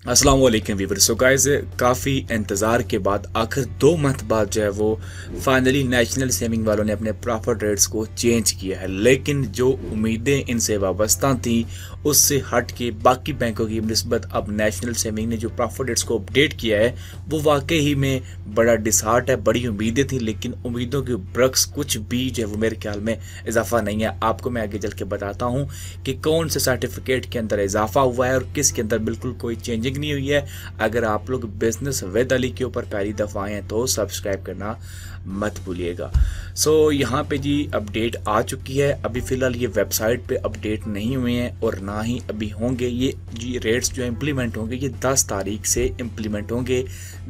अस्सलाम वालेकुम viewers. So guys, काफ़ी इंतज़ार के बाद आखिर 2 मंथ बाद जो है वो फाइनली नेशनल सेविंग वालों ने अपने प्रॉफिट रेट्स को चेंज किया है। लेकिन जो उम्मीदें इनसे वाबस्ता थी उससे हट के बाकी बैंकों की निस्बत अब नेशनल सेविंग ने जो प्रॉफिट रेट्स को अपडेट किया है वो वाकई ही में बड़ा डिसहार्ट है। बड़ी उम्मीदें थी लेकिन उम्मीदों के बरक्स कुछ भी जो है वो मेरे ख्याल में इजाफा नहीं है। आपको मैं आगे चल के बताता हूँ कि कौन से सर्टिफिकेट के अंदर इजाफा हुआ है और किस के अंदर बिल्कुल कोई चेंजिंग नहीं हुई है। अगर आप लोग बिजनेस विद अली के ऊपर पहली दफा आए हैं तो सब्सक्राइब करना मत भूलिएगा। सो यहाँ पे जी अपडेट आ चुकी है। अभी फिलहाल ये वेबसाइट पे अपडेट नहीं हुए हैं और ना ही अभी होंगे। ये जी रेट्स जो इम्प्लीमेंट होंगे ये 10 तारीख से इम्प्लीमेंट होंगे।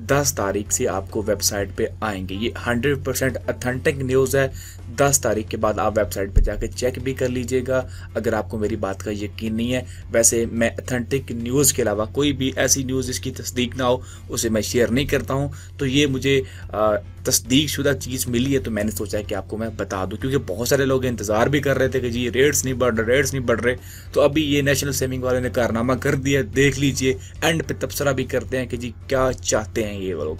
10 तारीख से आपको वेबसाइट पे आएंगे। ये 100% ऑथेंटिक न्यूज़ है। 10 तारीख के बाद आप वेबसाइट पे जाके चेक भी कर लीजिएगा अगर आपको मेरी बात का यकीन नहीं है। वैसे मैं ऑथेंटिक न्यूज़ के अलावा कोई भी ऐसी न्यूज़ जिसकी तस्दीक ना हो उसे मैं शेयर नहीं करता हूँ। तो ये मुझे तस्दीक शुदा चीज़ मिली है तो मैंने सोचा है कि आपको मैं बता दूं, क्योंकि बहुत सारे लोग इंतज़ार भी कर रहे थे कि जी रेट्स नहीं बढ़ रहे, रेट्स नहीं बढ़ रहे। तो अभी ये नेशनल सेविंग वाले ने कारनामा कर दिया, देख लीजिए। एंड पे तबसरा भी करते हैं कि जी क्या चाहते हैं ये लोग।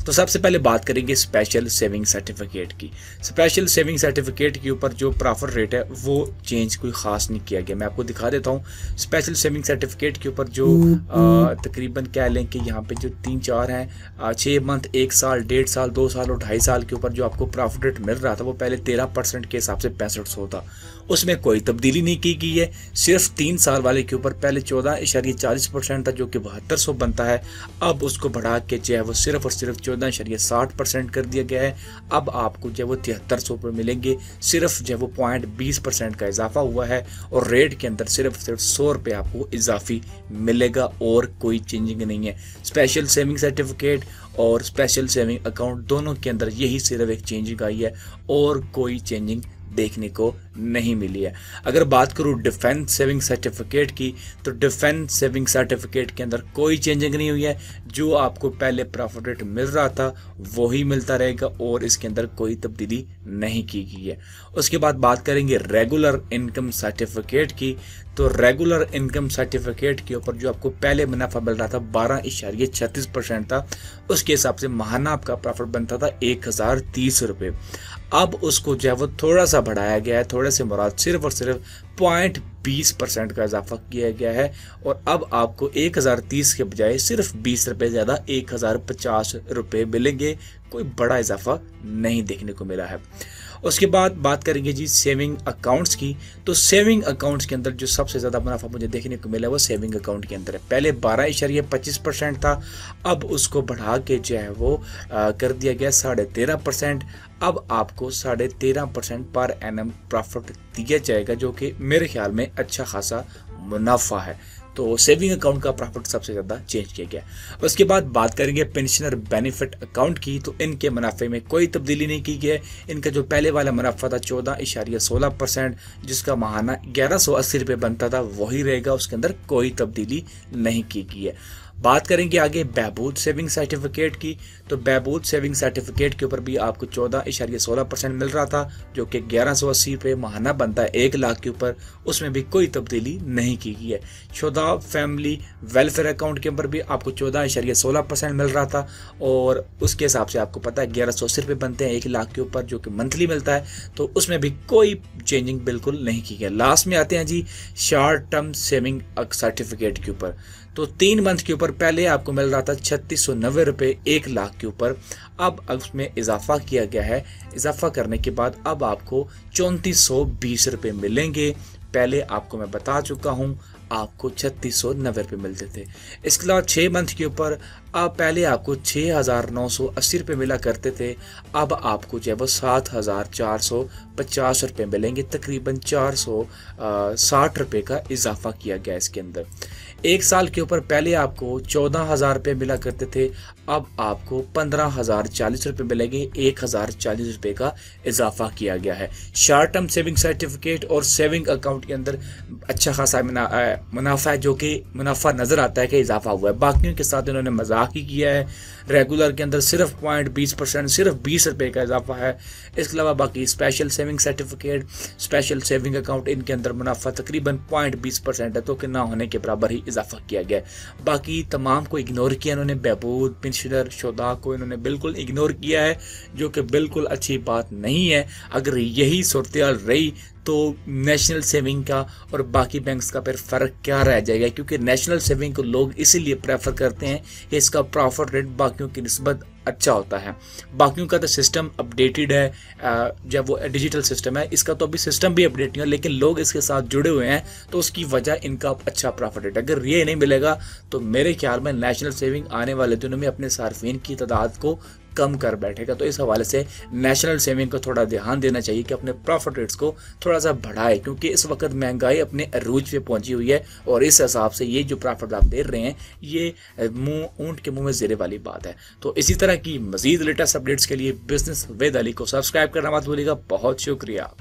तो सबसे पहले बात करेंगे स्पेशल सेविंग सर्टिफिकेट की। स्पेशल सेविंग सर्टिफिकेट के ऊपर जो प्रॉफिट रेट है वो चेंज कोई ख़ास नहीं किया गया। मैं आपको दिखा देता हूँ। स्पेशल सेविंग सर्टिफिकेट के ऊपर जो तकरीबन कह लें कि यहाँ पे जो 3-4 हैं 6 मंथ, 1 साल, 1.5 साल, 2 साल और 2.5 साल के ऊपर जो आपको प्रॉफिट रेट मिल रहा था वो पहले 13% के हिसाब से 6500 था। उसमें कोई तब्दीली नहीं की गई है। सिर्फ 3 साल वाले के ऊपर पहले 14.40% था जो कि 7200 बनता है। अब उसको बढ़ा के जो है वो सिर्फ और सिर्फ 14.60% कर दिया गया है। अब आपको जो है वो 7300 रुपये मिलेंगे। सिर्फ जो है वो 0.20% का इजाफा हुआ है और रेट के अंदर सिर्फ 100 रुपये आपको इजाफी मिलेगा और कोई चेंजिंग नहीं है। स्पेशल सेविंग सर्टिफिकेट और स्पेशल सेविंग अकाउंट दोनों के अंदर यही सिर्फ एक चेंजिंग आई है और कोई चेंजिंग देखने को नहीं मिली है। अगर बात करूं डिफेंस सेविंग सर्टिफिकेट की तो डिफेंस सेविंग सर्टिफिकेट के अंदर कोई चेंजिंग नहीं हुई है। जो आपको पहले प्रॉफिट रेट मिल रहा था वही मिलता रहेगा और इसके अंदर कोई तब्दीली नहीं की गई है। उसके बाद बात करेंगे रेगुलर इनकम सर्टिफिकेट की। तो रेगुलर इनकम सर्टिफिकेट के ऊपर जो आपको पहले मुनाफा मिल रहा था 12.36% था, उसके हिसाब से माहाना आपका प्रॉफिट बनता था 1030 रुपये। अब उसको जो है वो थोड़ा सा बढ़ाया गया है। थोड़े से मुराद सिर्फ और सिर्फ 0.20% का इजाफा किया गया है और अब आपको 1030 के बजाय सिर्फ 20 रुपये ज़्यादा 1050 रुपये मिलेंगे। कोई बड़ा इजाफा नहीं देखने को मिला है। उसके बाद बात करेंगे जी सेविंग अकाउंट्स की। तो सेविंग अकाउंट्स के अंदर जो सबसे ज़्यादा मुनाफा मुझे देखने को मिला वो सेविंग अकाउंट के अंदर है। पहले 12.25% था, अब उसको बढ़ा के जो है वो कर दिया गया 13.5%। अब आपको 13.5% पर एनम प्रॉफिट दिया जाएगा जो कि मेरे ख्याल में अच्छा खासा मुनाफा है। तो सेविंग अकाउंट का प्रॉफिट सबसे ज़्यादा चेंज किया गया। उसके बाद बात करेंगे पेंशनर बेनिफिट अकाउंट की। तो इनके मुनाफे में कोई तब्दीली नहीं की गई है। इनका जो पहले वाला मुनाफा था 14.16% जिसका माहाना 1180 रुपये बनता था वही रहेगा। उसके अंदर कोई तब्दीली नहीं की गई है। बात करेंगे आगे बहबूद सेविंग सर्टिफिकेट की। तो बहबूद सेविंग सर्टिफिकेट के ऊपर भी आपको 14.16% मिल रहा था जो कि 1180 रुपये माहाना बनता है 1 लाख के ऊपर। उसमें भी कोई तब्दीली नहीं की गई है। शुदा फैमिली वेलफेयर अकाउंट के ऊपर भी आपको 14.16% मिल रहा था और उसके हिसाब से आपको पता है 1180 रुपये बनते हैं 1 लाख के ऊपर जो कि मंथली मिलता है। तो उसमें भी कोई चेंजिंग बिल्कुल नहीं की गई। लास्ट में आते हैं जी शॉर्ट टर्म सेविंग सर्टिफिकेट के ऊपर। तो 3 मंथ के ऊपर पहले आपको मिल रहा था 3690 रुपये 1 लाख के ऊपर। अब उसमें इजाफा किया गया है। इजाफा करने के बाद अब आपको 3420 रुपये मिलेंगे। पहले आपको मैं बता चुका हूँ आपको 3690 रुपये मिलते थे। इसके अलावा 6 मंथ के ऊपर अब पहले आपको 6980 रुपये मिला करते थे। अब आपको जो है वो 7450 रुपये मिलेंगे। तकरीबन 460 रुपये का इजाफा किया गया इसके अंदर। 1 साल के ऊपर पहले आपको 14000 रुपये मिला करते थे। अब आपको 15,040 रुपये मिलेंगे, 1,040 रुपये का इजाफा किया गया है। शॉर्ट टर्म सेविंग सर्टिफिकेट और सेविंग अकाउंट के अंदर अच्छा खासा मुनाफा है, जो कि मुनाफा नज़र आता है कि इजाफा हुआ है। बाकियों के साथ इन्होंने मजाक ही किया है। रेगुलर के अंदर सिर्फ 0.20% सिर्फ 20 रुपये का इजाफा है। इसके अलावा बाकी special saving certificate, special saving account, इनके अंदर मुनाफा तकरीबन 0.20% है, तो कि ना होने के बराबर ही इजाफा किया गया है। बाकी तमाम को इग्नोर किया इन्होंने। बहबूद, पेंशनर, शुदा को इन्होंने बिल्कुल इग्नोर किया है, जो कि बिल्कुल अच्छी बात नहीं है। अगर यही सूरत रही तो नेशनल सेविंग का और बाकी बैंक्स का फिर फ़र्क क्या रह जाएगा, क्योंकि नेशनल सेविंग को लोग इसीलिए प्रेफर करते हैं कि इसका प्रॉफिट रेट बाकियों की निस्बत अच्छा होता है। बाकियों का तो सिस्टम अपडेटेड है, जब वो डिजिटल सिस्टम है, इसका तो अभी सिस्टम भी अपडेट नहीं है, लेकिन लोग इसके साथ जुड़े हुए हैं, तो उसकी वजह इनका अच्छा प्रॉफिट रेट। अगर ये नहीं मिलेगा तो मेरे ख्याल में नेशनल सेविंग आने वाले दिनों में अपने सार्फिन की तादाद को कम कर बैठेगा। तो इस हवाले से नेशनल सेविंग को थोड़ा ध्यान देना चाहिए कि अपने प्रॉफिट रेट्स को थोड़ा सा बढ़ाए, क्योंकि इस वक्त महंगाई अपने अरूज पे पहुंची हुई है और इस हिसाब से ये जो प्रॉफिट आप दे रहे हैं ये ऊंट के मुंह में ज़ेरे वाली बात है। तो इसी तरह की मजीद लेटेस्ट अपडेट्स के लिए बिजनेस विद अली को सब्सक्राइब करना मत भूलिएगा। बहुत शुक्रिया।